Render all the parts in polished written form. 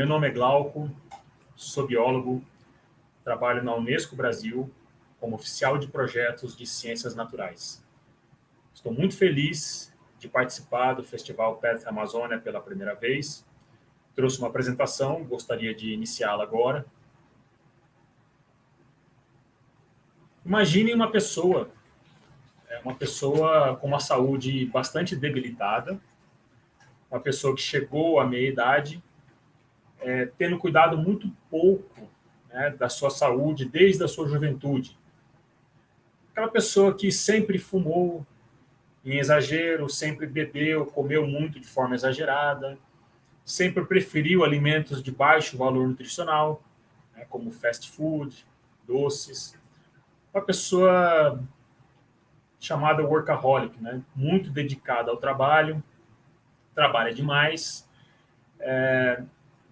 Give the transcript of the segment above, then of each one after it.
Meu nome é Glauco, sou biólogo, trabalho na Unesco Brasil como oficial de projetos de ciências naturais. Estou muito feliz de participar do Festival Perth Amazônia pela primeira vez. Trouxe uma apresentação, gostaria de iniciá-la agora. Imagine uma pessoa com uma saúde bastante debilitada, uma pessoa que chegou à meia-idade, tendo cuidado muito pouco, né, da sua saúde desde a sua juventude. Aquela pessoa que sempre fumou em exagero, sempre bebeu, comeu muito de forma exagerada, sempre preferiu alimentos de baixo valor nutricional, né, como fast food, doces. Uma pessoa chamada workaholic, né, muito dedicada ao trabalho, trabalha demais,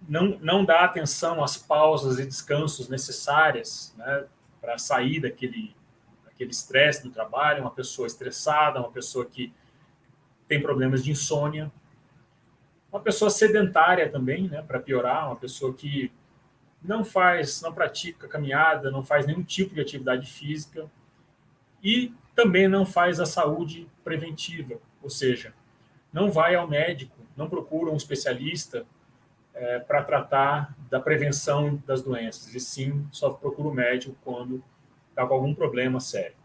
não dá atenção às pausas e descansos necessárias, né, para sair daquele estresse do trabalho, uma pessoa estressada, uma pessoa que tem problemas de insônia, uma pessoa sedentária também, né, para piorar, uma pessoa que não pratica caminhada, não faz nenhum tipo de atividade física e também não faz a saúde preventiva, ou seja, não vai ao médico, não procura um especialista para tratar da prevenção das doenças, e sim só procura o médico quando está com algum problema sério.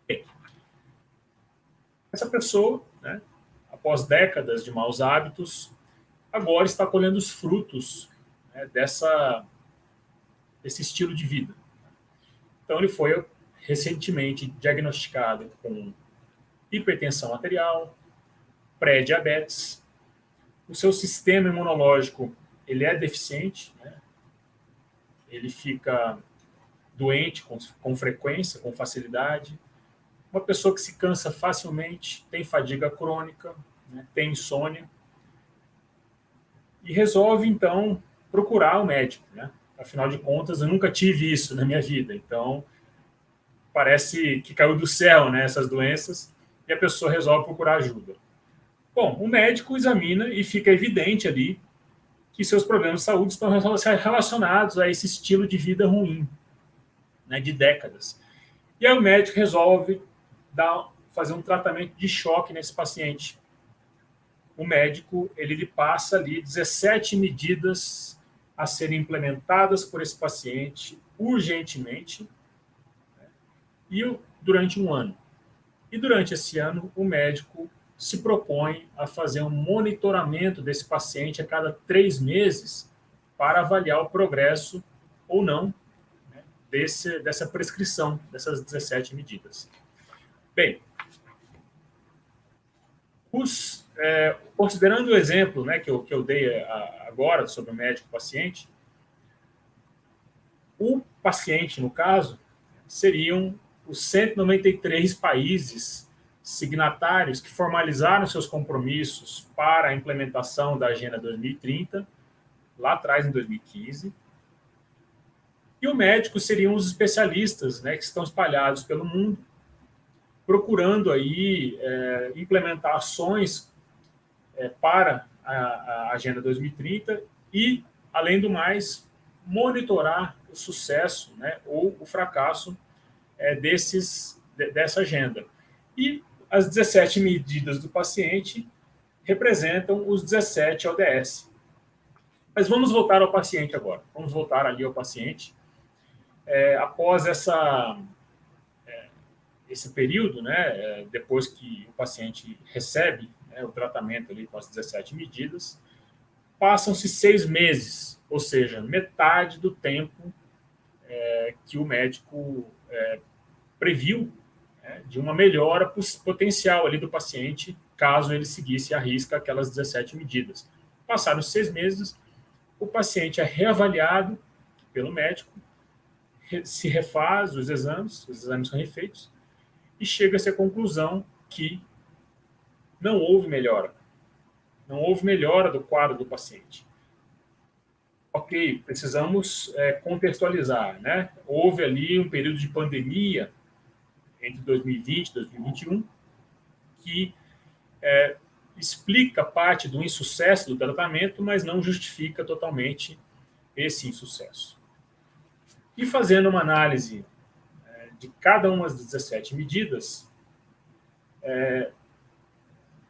Bem, essa pessoa, né, após décadas de maus hábitos, agora está colhendo os frutos, né, desse estilo de vida. Então, ele foi recentemente diagnosticado com hipertensão arterial, pré-diabetes, o seu sistema imunológico ele é deficiente, né? Ele fica doente com frequência, com facilidade, uma pessoa que se cansa facilmente, tem fadiga crônica, né, tem insônia, e resolve, então, procurar o médico, né? Afinal de contas, eu nunca tive isso na minha vida, então parece que caiu do céu, né, essas doenças, e a pessoa resolve procurar ajuda. Bom, o médico examina e fica evidente ali que seus problemas de saúde estão relacionados a esse estilo de vida ruim, né, de décadas. E aí o médico resolve fazer um tratamento de choque nesse paciente. O médico ele lhe passa ali 17 medidas a serem implementadas por esse paciente urgentemente, né, e durante um ano. E durante esse ano, o médico se propõe a fazer um monitoramento desse paciente a cada 3 meses para avaliar o progresso ou não, né, dessa prescrição, dessas 17 medidas. Bem, considerando o exemplo, né, que eu dei agora sobre o médico-paciente, o paciente, no caso, seriam os 193 países signatários que formalizaram seus compromissos para a implementação da Agenda 2030, lá atrás, em 2015. E o médico seriam os especialistas, né, que estão espalhados pelo mundo, procurando aí implementar ações para a Agenda 2030 e, além do mais, monitorar o sucesso, né, ou o fracasso dessa agenda. E as 17 medidas do paciente representam os 17 ODS. Mas vamos voltar ao paciente agora. Vamos voltar ali ao paciente. Após esse período, né, depois que o paciente recebe, né, o tratamento ali com as 17 medidas, passam-se 6 meses, ou seja, metade do tempo que o médico previu, né, de uma melhora potencial ali do paciente, caso ele seguisse à risca aquelas 17 medidas. Passados 6 meses, o paciente é reavaliado pelo médico, se refaz os exames são refeitos, e chega-se à conclusão que não houve melhora. Não houve melhora do quadro do paciente. Ok, precisamos contextualizar, né? Houve ali um período de pandemia entre 2020 e 2021 que explica parte do insucesso do tratamento, mas não justifica totalmente esse insucesso. E fazendo uma análise de cada uma das 17 medidas,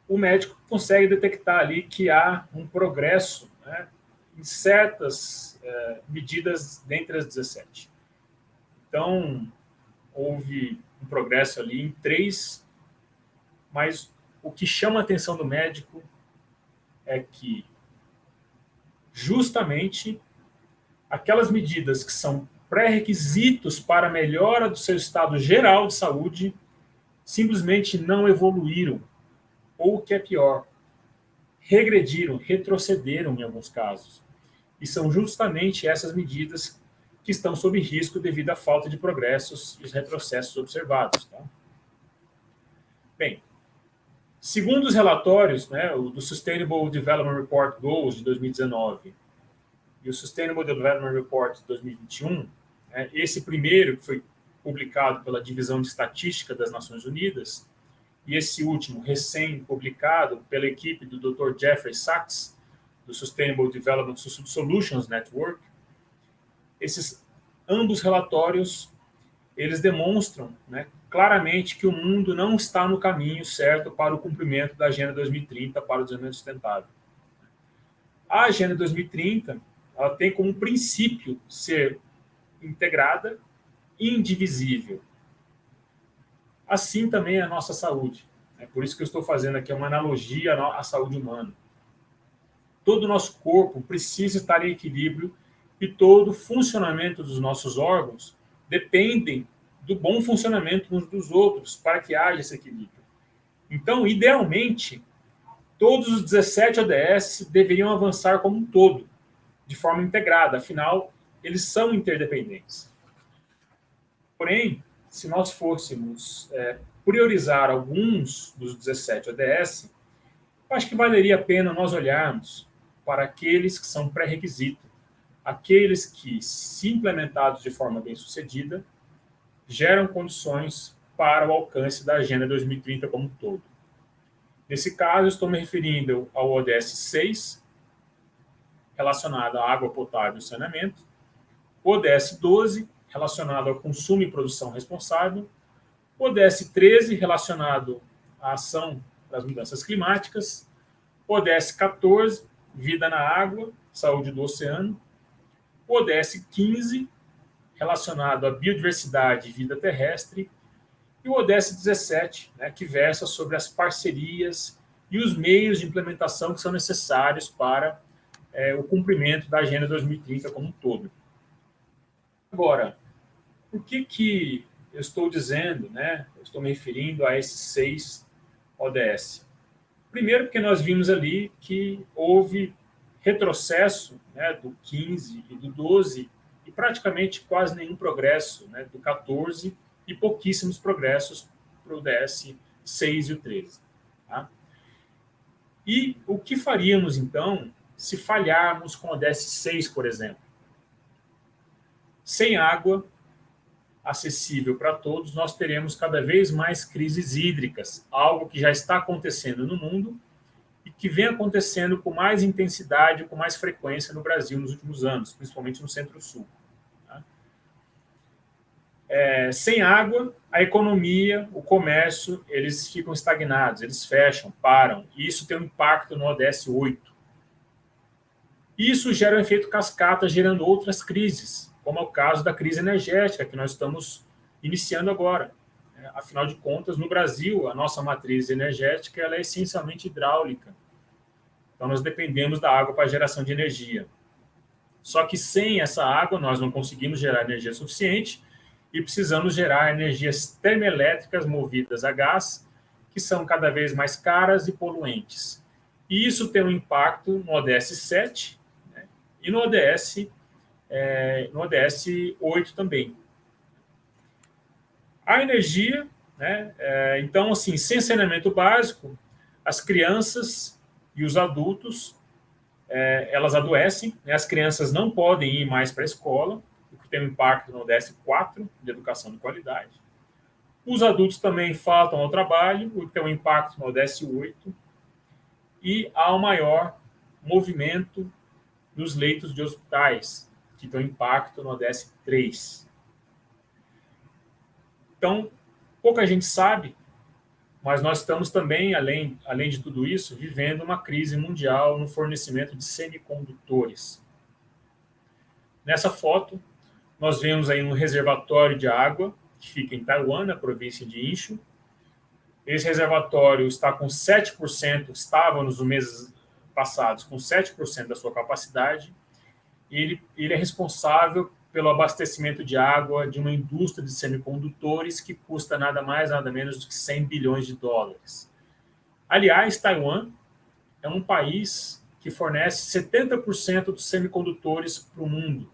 o médico consegue detectar ali que há um progresso, né, em certas medidas dentre as 17. Então, houve um progresso ali em 3, mas o que chama a atenção do médico é que justamente aquelas medidas que são pré-requisitos para a melhora do seu estado geral de saúde simplesmente não evoluíram, ou o que é pior, regrediram, retrocederam em alguns casos. E são justamente essas medidas que estão sob risco devido à falta de progressos e os retrocessos observados. Tá? Bem, segundo os relatórios, né, o do Sustainable Development Report Goals de 2019 e o Sustainable Development Report de 2021, né, esse primeiro que foi publicado pela Divisão de Estatística das Nações Unidas, e esse último, recém-publicado pela equipe do Dr. Jeffrey Sachs, do Sustainable Development Solutions Network, esses ambos relatórios, eles demonstram, né, claramente que o mundo não está no caminho certo para o cumprimento da Agenda 2030 para o desenvolvimento sustentável. A Agenda 2030, ela tem como princípio ser integrada e indivisível. Assim também é a nossa saúde. É por isso que eu estou fazendo aqui uma analogia à saúde humana. Todo o nosso corpo precisa estar em equilíbrio e todo o funcionamento dos nossos órgãos dependem do bom funcionamento uns dos outros para que haja esse equilíbrio. Então, idealmente, todos os 17 ODS deveriam avançar como um todo, de forma integrada, afinal, eles são interdependentes. Porém, se nós fôssemos priorizar alguns dos 17 ODS, eu acho que valeria a pena nós olharmos para aqueles que são pré-requisito, aqueles que, se implementados de forma bem-sucedida, geram condições para o alcance da Agenda 2030 como um todo. Nesse caso, estou me referindo ao ODS 6, relacionado à água potável e saneamento, o ODS 12, relacionado ao consumo e produção responsável, o ODS 13, relacionado à ação das mudanças climáticas, o ODS 14, vida na água, saúde do oceano, o ODS 15, relacionado à biodiversidade e vida terrestre, e o ODS 17, né, que versa sobre as parcerias e os meios de implementação que são necessários para o cumprimento da Agenda 2030 como um todo. Agora, por que eu estou dizendo, né, eu estou me referindo a esses 6 ODS? Primeiro, porque nós vimos ali que houve retrocesso, né, do 15 e do 12 e praticamente quase nenhum progresso, né, do 14 e pouquíssimos progressos para o ODS 6 e o 13. Tá? E o que faríamos, então, se falharmos com o ODS 6, por exemplo? Sem água acessível para todos, nós teremos cada vez mais crises hídricas, algo que já está acontecendo no mundo e que vem acontecendo com mais intensidade, com mais frequência no Brasil nos últimos anos, principalmente no Centro-Sul. Tá? Sem água, a economia, o comércio, eles ficam estagnados, eles fecham, param, e isso tem um impacto no ODS 8. Isso gera um efeito cascata, gerando outras crises, como é o caso da crise energética que nós estamos iniciando agora. Afinal de contas, no Brasil, a nossa matriz energética ela é essencialmente hidráulica. Então, nós dependemos da água para a geração de energia. Só que sem essa água, nós não conseguimos gerar energia suficiente e precisamos gerar energias termoelétricas movidas a gás, que são cada vez mais caras e poluentes. E isso tem um impacto no ODS 7, né, e no ODS 8 também. A energia, né, então, assim, sem saneamento básico, as crianças e os adultos, elas adoecem, né, as crianças não podem ir mais para a escola, o que tem um impacto no ODS 4, de educação de qualidade. Os adultos também faltam ao trabalho, o que tem um impacto no ODS 8. e há um maior movimento nos leitos de hospitais, que dão impacto no ODS 3. Então, pouca gente sabe, mas nós estamos também, além de tudo isso, vivendo uma crise mundial no fornecimento de semicondutores. Nessa foto, nós vemos aí um reservatório de água, que fica em Taiwan, na província de Incheon. Esse reservatório está com 7%, estava nos meses passados com 7% da sua capacidade, e ele é responsável pelo abastecimento de água de uma indústria de semicondutores que custa nada mais, nada menos do que 100 bilhões de dólares. Aliás, Taiwan é um país que fornece 70% dos semicondutores para o mundo.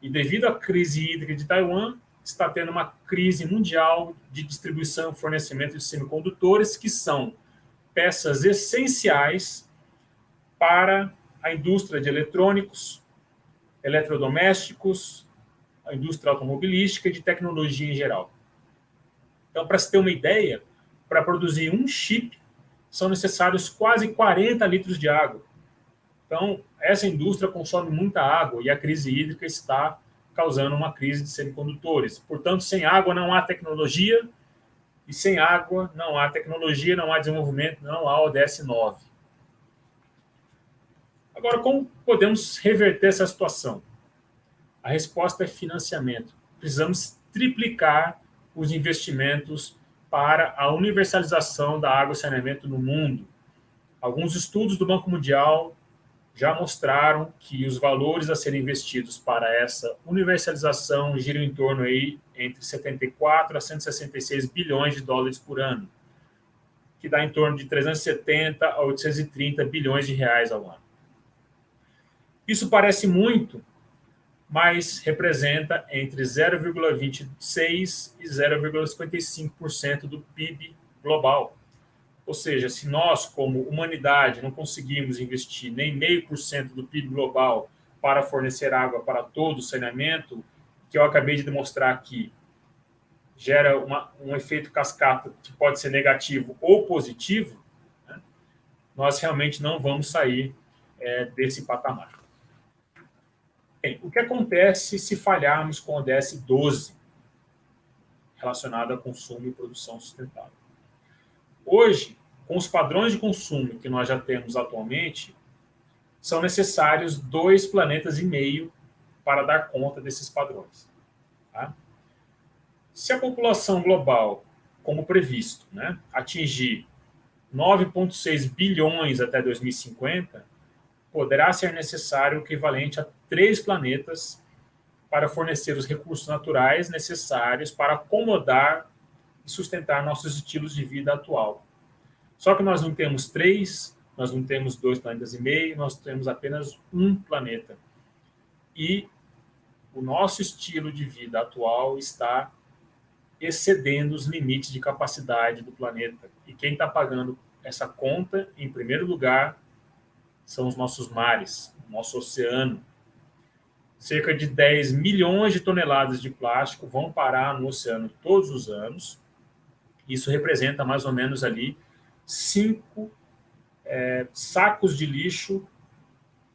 E devido à crise hídrica de Taiwan, está tendo uma crise mundial de distribuição e fornecimento de semicondutores, que são peças essenciais para a indústria de eletrônicos, eletrodomésticos, a indústria automobilística e de tecnologia em geral. Então, para se ter uma ideia, para produzir um chip, são necessários quase 40 litros de água. Então, essa indústria consome muita água e a crise hídrica está causando uma crise de semicondutores. Portanto, sem água não há tecnologia, e sem água não há tecnologia, não há desenvolvimento, não há ODS 9. Agora, como podemos reverter essa situação? A resposta é financiamento. Precisamos triplicar os investimentos para a universalização da água e saneamento no mundo. Alguns estudos do Banco Mundial já mostraram que os valores a serem investidos para essa universalização giram em torno aí entre 74 a 166 bilhões de dólares por ano, que dá em torno de 370 a 830 bilhões de reais ao ano. Isso parece muito, mas representa entre 0,26% e 0,55% do PIB global. Ou seja, se nós, como humanidade, não conseguimos investir nem 0,5% do PIB global para fornecer água para todo o saneamento, que eu acabei de demonstrar aqui, gera um efeito cascata que pode ser negativo ou positivo, né? Nós realmente não vamos sair desse patamar. Bem, o que acontece se falharmos com o ODS 12, relacionado a consumo e produção sustentável? Hoje, com os padrões de consumo que nós já temos atualmente, são necessários 2,5 planetas para dar conta desses padrões. Tá? Se a população global, como previsto, né, atingir 9,6 bilhões até 2050, poderá ser necessário o equivalente a 3 planetas para fornecer os recursos naturais necessários para acomodar e sustentar nossos estilos de vida atual. Só que nós não temos 3, nós não temos 2,5 planetas, nós temos apenas um planeta. E o nosso estilo de vida atual está excedendo os limites de capacidade do planeta. E quem está pagando essa conta, em primeiro lugar, são os nossos mares, o nosso oceano. Cerca de 10 milhões de toneladas de plástico vão parar no oceano todos os anos. Isso representa mais ou menos ali 5 sacos de lixo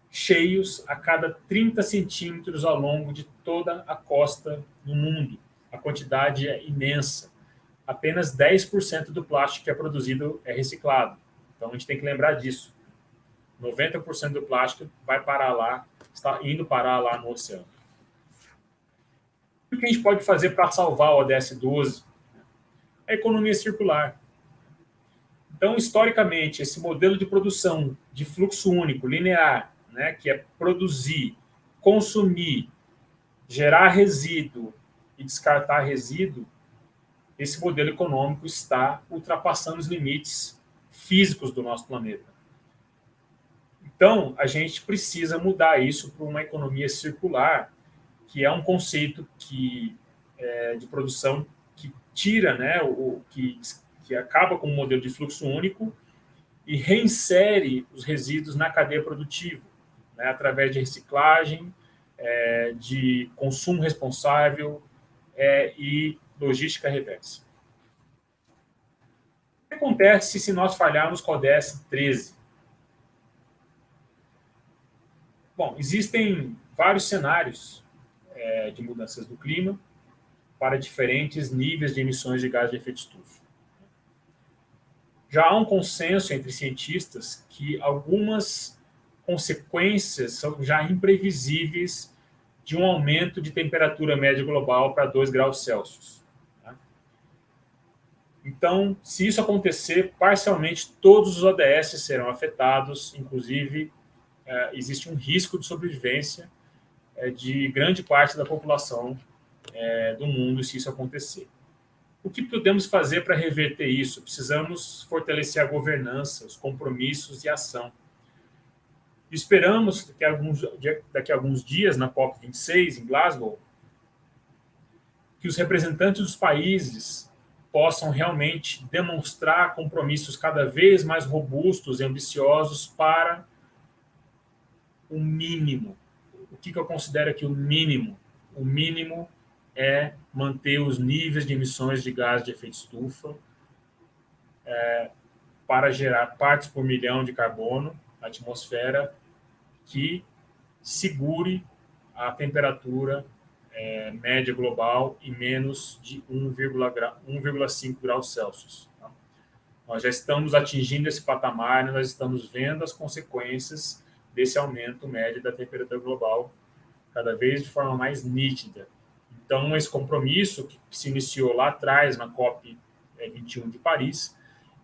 cheios a cada 30 centímetros ao longo de toda a costa no mundo. A quantidade é imensa. Apenas 10% do plástico que é produzido é reciclado. Então a gente tem que lembrar disso. 90% do plástico vai parar lá, está indo parar lá no oceano. O que a gente pode fazer para salvar o ODS 12? A economia circular. Então, historicamente, esse modelo de produção de fluxo único, linear, né, que é produzir, consumir, gerar resíduo e descartar resíduo, esse modelo econômico está ultrapassando os limites físicos do nosso planeta. Então, a gente precisa mudar isso para uma economia circular, que é um conceito de produção que tira, né, que acaba com o modelo de fluxo único e reinsere os resíduos na cadeia produtiva, né, através de reciclagem, de consumo responsável e logística reversa. O que acontece se nós falharmos com o ODS 13? Bom, existem vários cenários de mudanças do clima para diferentes níveis de emissões de gás de efeito estufa. Já há um consenso entre cientistas que algumas consequências são já imprevisíveis de um aumento de temperatura média global para 2 graus Celsius. Tá? Então, se isso acontecer, parcialmente todos os ODS serão afetados, inclusive existe um risco de sobrevivência de grande parte da população do mundo se isso acontecer. O que podemos fazer para reverter isso? Precisamos fortalecer a governança, os compromissos e a ação. Esperamos que daqui a alguns dias, na COP26, em Glasgow, que os representantes dos países possam realmente demonstrar compromissos cada vez mais robustos e ambiciosos para o mínimo. O que eu considero aqui o mínimo? O mínimo é manter os níveis de emissões de gás de efeito estufa para gerar partes por milhão de carbono na atmosfera que segure a temperatura média global em menos de 1,5 graus Celsius. Tá? Nós já estamos atingindo esse patamar, nós estamos vendo as consequências desse aumento médio da temperatura global cada vez de forma mais nítida. Então, esse compromisso que se iniciou lá atrás, na COP21 de Paris,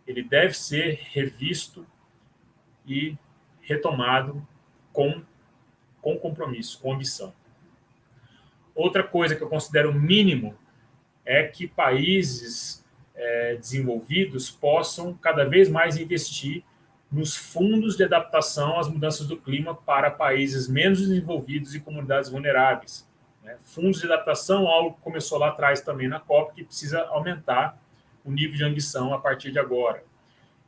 ele deve ser revisto e retomado com compromisso, com ambição. Outra coisa que eu considero mínimo é que países desenvolvidos possam cada vez mais investir nos fundos de adaptação às mudanças do clima para países menos desenvolvidos e comunidades vulneráveis. Fundos de adaptação, algo que começou lá atrás também na COP, que precisa aumentar o nível de ambição a partir de agora.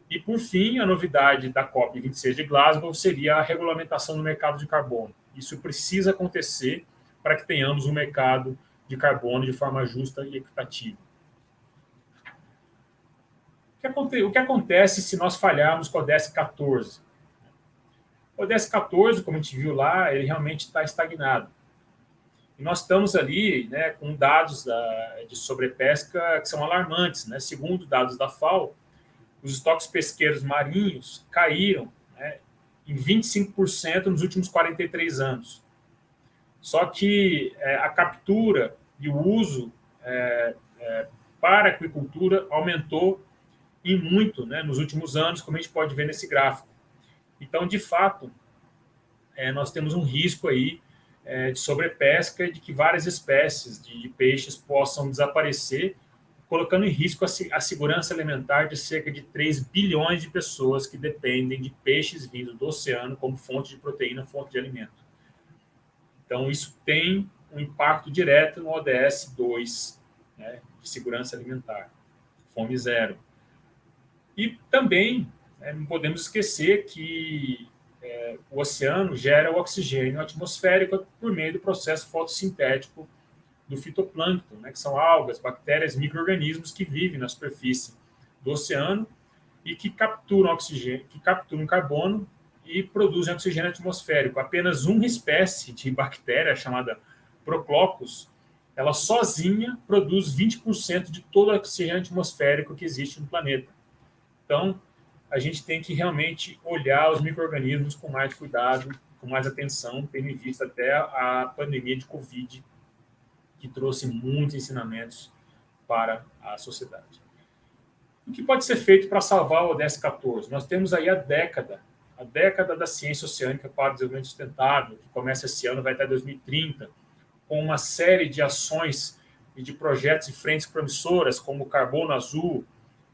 E, por fim, a novidade da COP26 de Glasgow seria a regulamentação do mercado de carbono. Isso precisa acontecer para que tenhamos um mercado de carbono de forma justa e equitativa. O que acontece se nós falharmos com a ODS 14? O ODS 14, como a gente viu lá, ele realmente está estagnado. E nós estamos ali com dados de sobrepesca que são alarmantes. Segundo dados da FAO, os estoques pesqueiros marinhos caíram em 25% nos últimos 43 anos. Só que a captura e o uso para a aquicultura aumentou em muito nos últimos anos, como a gente pode ver nesse gráfico. Então, de fato, nós temos um risco aí de sobrepesca e de que várias espécies de peixes possam desaparecer, colocando em risco a segurança alimentar de cerca de 3 bilhões de pessoas que dependem de peixes vindos do oceano como fonte de proteína, fonte de alimento. Então, isso tem um impacto direto no ODS 2, de segurança alimentar, fome zero. E também não podemos esquecer que o oceano gera o oxigênio atmosférico por meio do processo fotossintético do fitoplâncton, que são algas, bactérias, micro-organismos que vivem na superfície do oceano e que capturam oxigênio, que capturam carbono e produzem oxigênio atmosférico. Apenas uma espécie de bactéria, chamada Procloccus, ela sozinha produz 20% de todo o oxigênio atmosférico que existe no planeta. Então, a gente tem que realmente olhar os micro-organismos com mais cuidado, com mais atenção, tendo em vista até a pandemia de Covid, que trouxe muitos ensinamentos para a sociedade. O que pode ser feito para salvar o ODS 14? Nós temos aí a década da ciência oceânica para o desenvolvimento sustentável, que começa esse ano, vai até 2030, com uma série de ações e de projetos e frentes promissoras, como Carbono Azul,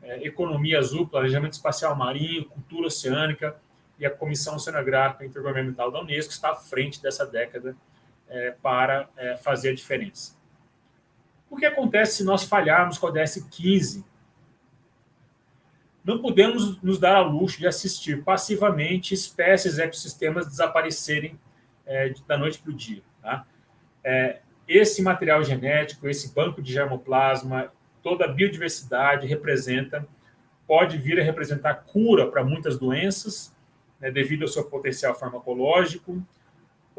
Economia Azul, Planejamento Espacial Marinho, Cultura Oceânica e a Comissão Oceanográfica Intergovernamental da Unesco está à frente dessa década para fazer a diferença. O que acontece se nós falharmos com a ODS 15? Não podemos nos dar ao luxo de assistir passivamente espécies e ecossistemas desaparecerem da noite para o dia. Tá? Esse material genético, esse banco de germoplasma, toda a biodiversidade pode vir a representar cura para muitas doenças, devido ao seu potencial farmacológico,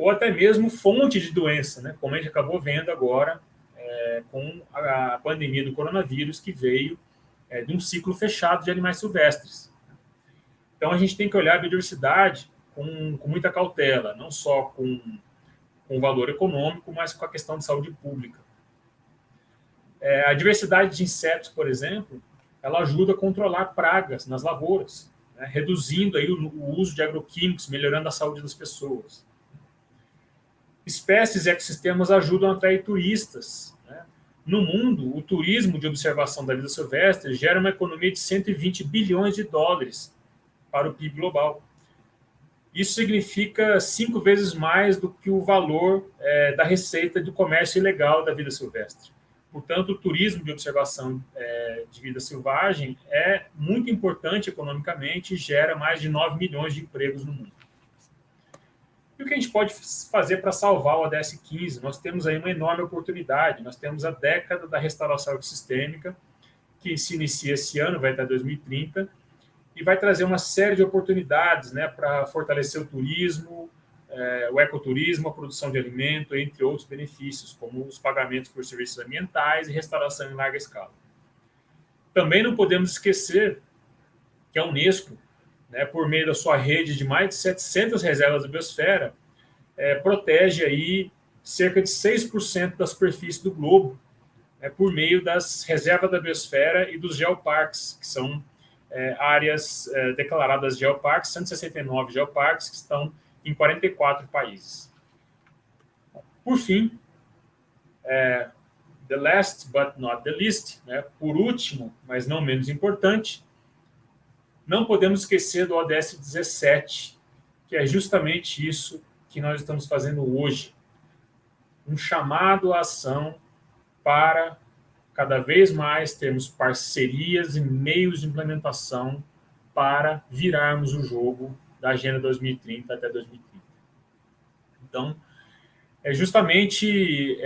ou até mesmo fonte de doença, né? Como a gente acabou vendo agora com a pandemia do coronavírus, que veio de um ciclo fechado de animais silvestres. Então a gente tem que olhar a biodiversidade com muita cautela, não só com valor econômico, mas com a questão de saúde pública. A diversidade de insetos, por exemplo, ela ajuda a controlar pragas nas lavouras, né, reduzindo aí o uso de agroquímicos, melhorando a saúde das pessoas. Espécies e ecossistemas ajudam a atrair turistas, né? No mundo, o turismo de observação da vida silvestre gera uma economia de 120 bilhões de dólares para o PIB global. Isso significa 5 vezes mais do que o valor da receita do comércio ilegal da vida silvestre. Portanto, o turismo de observação de vida selvagem é muito importante economicamente e gera mais de 9 milhões de empregos no mundo. E o que a gente pode fazer para salvar o ODS 15? Nós temos aí uma enorme oportunidade. Nós temos a década da restauração ecossistêmica, que se inicia esse ano, vai até 2030, e vai trazer uma série de oportunidades, né, para fortalecer o turismo, o ecoturismo, a produção de alimento, entre outros benefícios, como os pagamentos por serviços ambientais e restauração em larga escala. Também não podemos esquecer que a Unesco, né, por meio da sua rede de mais de 700 reservas da biosfera, protege aí cerca de 6% da superfície do globo, por meio das reservas da biosfera e dos geoparques, que são áreas declaradas geoparques, 169 geoparques que estão em 44 países. Por fim, the last but not the least, né, por último, mas não menos importante, não podemos esquecer do ODS 17, que é justamente isso que nós estamos fazendo hoje. Um chamado à ação para cada vez mais termos parcerias e meios de implementação para virarmos o jogo da Agenda 2030 até 2030. Então, é justamente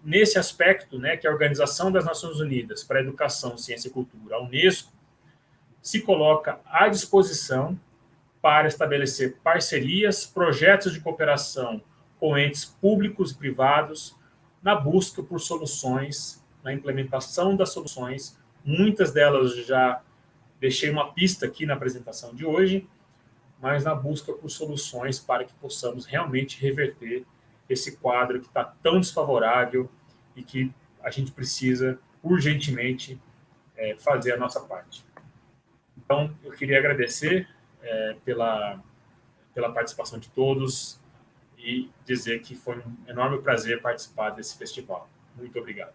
nesse aspecto, né, que a Organização das Nações Unidas para a Educação, Ciência e Cultura, a Unesco, se coloca à disposição para estabelecer parcerias, projetos de cooperação com entes públicos e privados na busca por soluções, na implementação das soluções. Muitas delas já deixei uma pista aqui na apresentação de hoje, mas na busca por soluções para que possamos realmente reverter esse quadro que está tão desfavorável e que a gente precisa urgentemente fazer a nossa parte. Então, eu queria agradecer pela participação de todos e dizer que foi um enorme prazer participar desse festival. Muito obrigado.